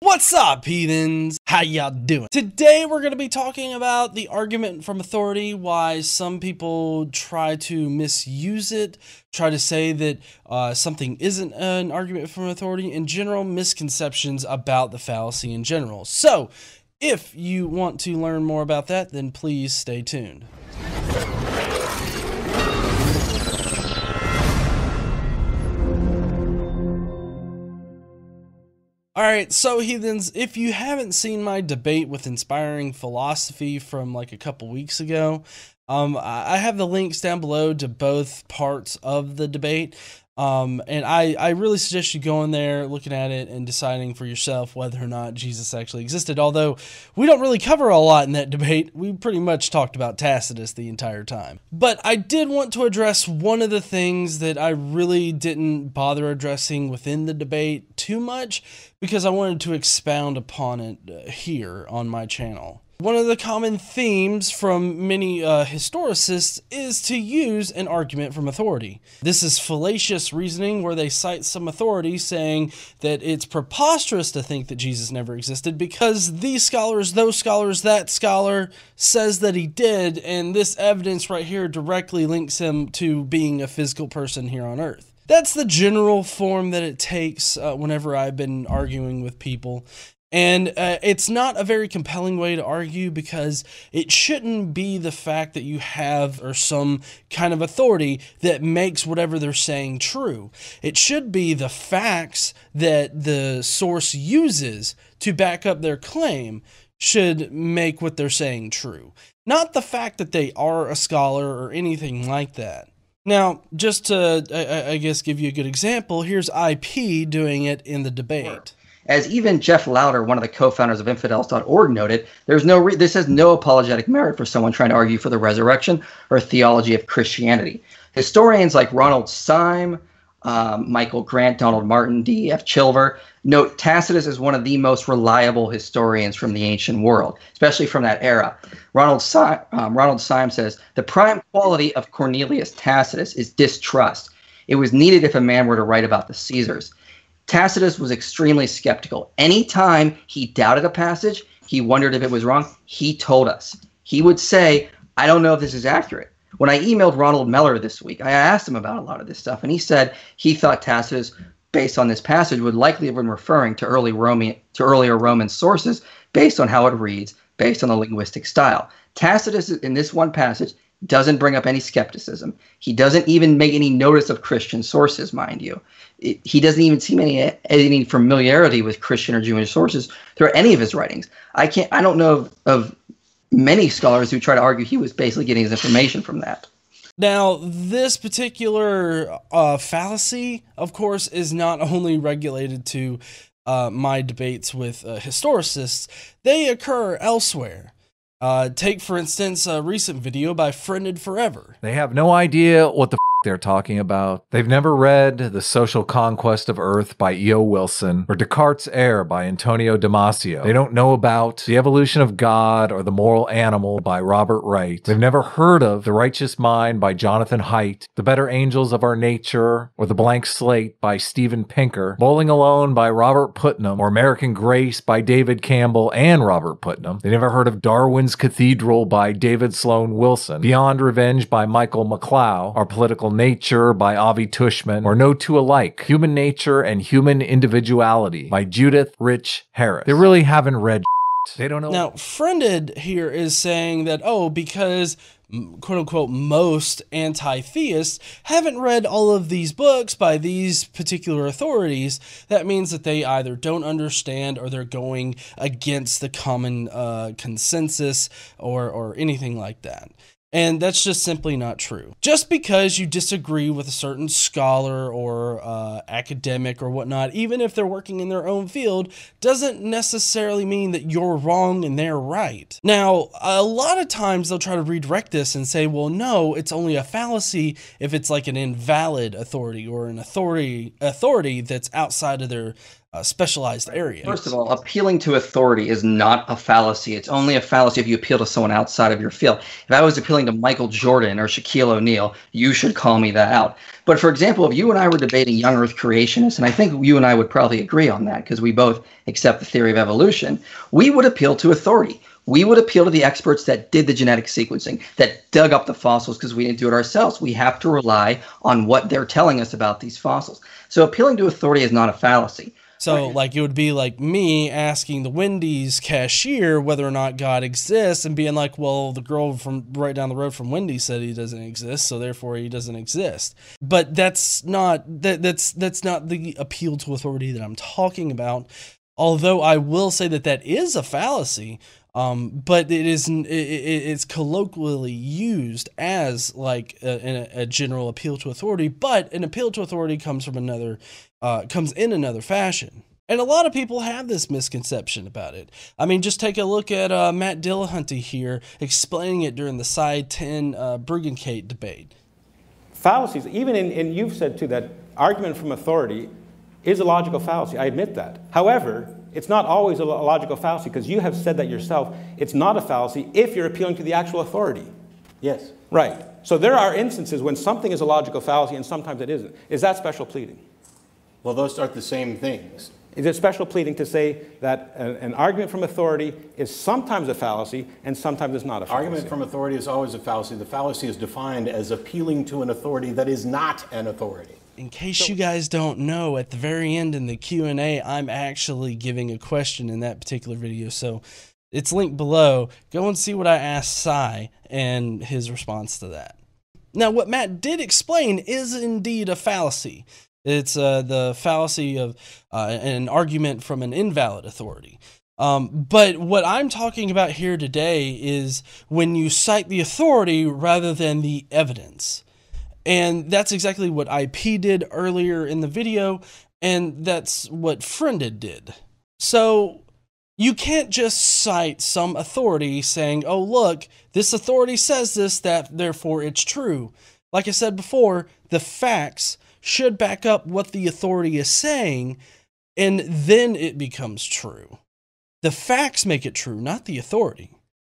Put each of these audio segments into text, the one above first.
What's up, heathens? How y'all doing? Today we're going to be talking about the argument from authority, why some people try to misuse it, try to say that something isn't an argument from authority, and general misconceptions about the fallacy in general. So, if you want to learn more about that, then please stay tuned. Alright, so heathens, if you haven't seen my debate with Inspiring Philosophy from like a couple weeks ago, I have the links down below to both parts of the debate. And I really suggest you going there, looking at it, and deciding for yourself whether or not Jesus actually existed. Although we don't really cover a lot in that debate, we pretty much talked about Tacitus the entire time. But I did want to address one of the things that I really didn't bother addressing within the debate too much, because I wanted to expound upon it here on my channel. One of the common themes from many historicists is to use an argument from authority. This is fallacious reasoning where they cite some authority saying that it's preposterous to think that Jesus never existed because these scholars, those scholars, that scholar says that he did, and this evidence right here directly links him to being a physical person here on earth. That's the general form that it takes whenever I've been arguing with people. And it's not a very compelling way to argue because it shouldn't be the fact that you have or some kind of authority that makes whatever they're saying true. It should be the facts that the source uses to back up their claim should make what they're saying true. Not the fact that they are a scholar or anything like that. Now, just to, I guess, give you a good example, here's IP doing it in the debate. As even Jeff Lauder, one of the co-founders of infidels.org, noted, this has no apologetic merit for someone trying to argue for the resurrection or theology of Christianity. Historians like Ronald Syme, Michael Grant, Donald Martin, D.F. Chilver note Tacitus is one of the most reliable historians from the ancient world, especially from that era. Ronald Syme says, the prime quality of Cornelius Tacitus is distrust. It was needed if a man were to write about the Caesars. Tacitus was extremely skeptical. Anytime he doubted a passage, he wondered if it was wrong, he told us. He would say, I don't know if this is accurate. When I emailed Ronald Meller this week, I asked him about a lot of this stuff, and he said he thought Tacitus, based on this passage, would likely have been referring to earlier Roman sources based on how it reads, based on the linguistic style. Tacitus, in this one passage, doesn't bring up any skepticism. He doesn't even make any notice of Christian sources, mind you. He doesn't even seem any familiarity with Christian or Jewish sources through any of his writings. I don't know of many scholars who try to argue he was basically getting his information from that. Now, this particular fallacy, of course, is not only regulated to my debates with historicists, they occur elsewhere. Take, for instance, a recent video by Friended Forever. They have no idea what the they're talking about. They've never read The Social Conquest of Earth by E.O. Wilson or Descartes' Air by Antonio Damasio. They don't know about The Evolution of God or The Moral Animal by Robert Wright. They've never heard of The Righteous Mind by Jonathan Haidt, The Better Angels of Our Nature, or The Blank Slate by Steven Pinker, Bowling Alone by Robert Putnam, or American Grace by David Campbell and Robert Putnam. They never heard of Darwin's Cathedral by David Sloan Wilson, Beyond Revenge by Michael McClough, or Political Nature by Avi Tushman, or No Two Alike, Human Nature and Human Individuality by Judith Rich Harris. They really haven't read They don't know. Now, Friended here is saying that, oh, because quote-unquote most anti-theists haven't read all of these books by these particular authorities, that means that they either don't understand or they're going against the common consensus or anything like that. And that's just simply not true. Just because you disagree with a certain scholar or academic or whatnot, even if they're working in their own field, doesn't necessarily mean that you're wrong and they're right. Now, a lot of times they'll try to redirect this and say, well, no, it's only a fallacy if it's like an invalid authority or an authority that's outside of their specialized area. First of all, appealing to authority is not a fallacy. It's only a fallacy if you appeal to someone outside of your field. If I was appealing to Michael Jordan or Shaquille O'Neal, you should call me that out. But for example, if you and I were debating young Earth creationists, and I think you and I would probably agree on that because we both accept the theory of evolution, we would appeal to authority. We would appeal to the experts that did the genetic sequencing, that dug up the fossils because we didn't do it ourselves. We have to rely on what they're telling us about these fossils. So appealing to authority is not a fallacy. So, like, it would be like me asking the Wendy's cashier whether or not God exists and being like, well, the girl from right down the road from Wendy's said he doesn't exist, so therefore he doesn't exist. But that's not that's not the appeal to authority that I'm talking about. Although I will say that that is a fallacy, but it's colloquially used as like a general appeal to authority. But an appeal to authority comes in another fashion. And a lot of people have this misconception about it. I mean, just take a look at Matt Dillahunty here explaining it during the Side 10 Bruggencate debate. Fallacies, even in you've said too, that argument from authority is a logical fallacy. I admit that. However, it's not always a logical fallacy, because you have said that yourself. It's not a fallacy if you're appealing to the actual authority. Yes. Right. So there are instances when something is a logical fallacy and sometimes it isn't. Is that special pleading? Well, those aren't the same things. Is it special pleading to say that an argument from authority is sometimes a fallacy and sometimes it's not a fallacy? Argument from authority is always a fallacy. The fallacy is defined as appealing to an authority that is not an authority. In case you guys don't know, at the very end in the Q&A, I'm actually giving a question in that particular video. So it's linked below. Go and see what I asked Cy and his response to that. Now, what Matt did explain is indeed a fallacy. It's the fallacy of an argument from an invalid authority. But what I'm talking about here today is when you cite the authority rather than the evidence. And that's exactly what IP did earlier in the video, and that's what Friended did. So you can't just cite some authority saying, oh, look, this authority says this, that therefore it's true. Like I said before, the facts should back up what the authority is saying, and then it becomes true. The facts make it true, not the authority.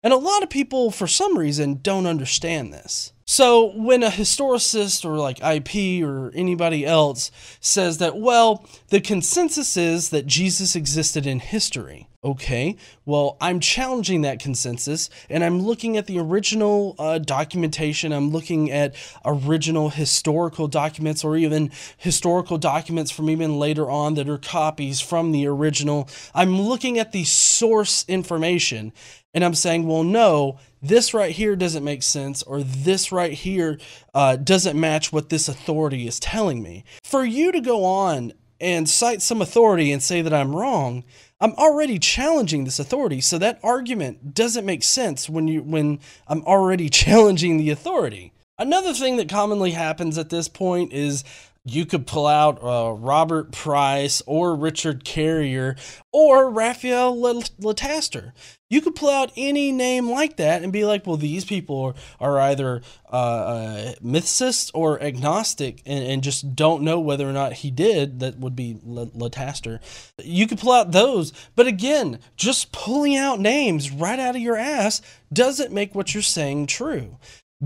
And a lot of people, for some reason, don't understand this. So when a historicist or like IP or anybody else says that, well, the consensus is that Jesus existed in history. Okay, well, I'm challenging that consensus, and I'm looking at the original documentation. I'm looking at original historical documents, or even historical documents from even later on that are copies from the original. I'm looking at the source information, and I'm saying, well, no, this right here doesn't make sense, or this right here doesn't match what this authority is telling me. For you to go on and cite some authority and say that I'm wrong, I'm already challenging this authority, so that argument doesn't make sense when I'm already challenging the authority. Another thing that commonly happens at this point is you could pull out Robert Price or Richard Carrier or Raphael Lataster. You could pull out any name like that and be like, well, these people are either mythicists or agnostic and just don't know whether or not he did. That would be Lataster. You could pull out those. But again, just pulling out names right out of your ass doesn't make what you're saying true.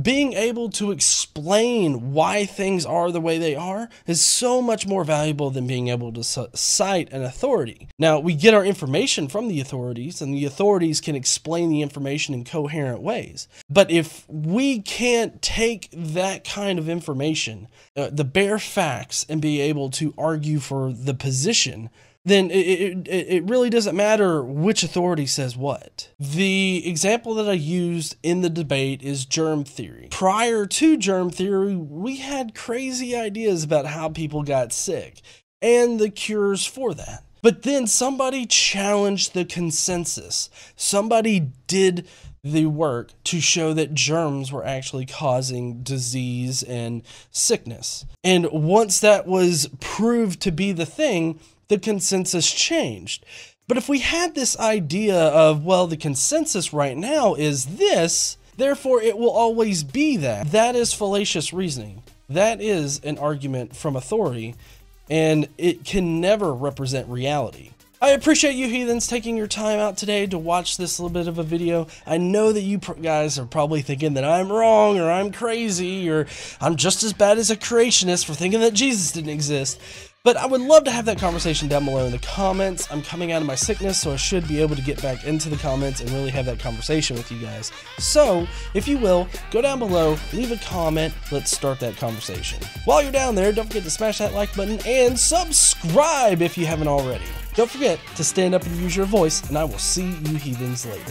Being able to explain why things are the way they are is so much more valuable than being able to cite an authority. Now, we get our information from the authorities, and the authorities can explain the information in coherent ways. But if we can't take that kind of information, the bare facts, and be able to argue for the position, then it really doesn't matter which authority says what. The example that I used in the debate is germ theory. Prior to germ theory, we had crazy ideas about how people got sick and the cures for that. But then somebody challenged the consensus. Somebody did the work to show that germs were actually causing disease and sickness. And once that was proved to be the thing, the consensus changed. But if we had this idea of, well, the consensus right now is this, therefore it will always be that. That is fallacious reasoning. That is an argument from authority. and it can never represent reality. I appreciate you heathens taking your time out today to watch this little bit of a video. I know that you guys are probably thinking that I'm wrong, or I'm crazy, or I'm just as bad as a creationist for thinking that Jesus didn't exist. But I would love to have that conversation down below in the comments. I'm coming out of my sickness, so I should be able to get back into the comments and really have that conversation with you guys. So, if you will, go down below, leave a comment, let's start that conversation. While you're down there, don't forget to smash that like button and subscribe if you haven't already. Don't forget to stand up and use your voice, and I will see you heathens later.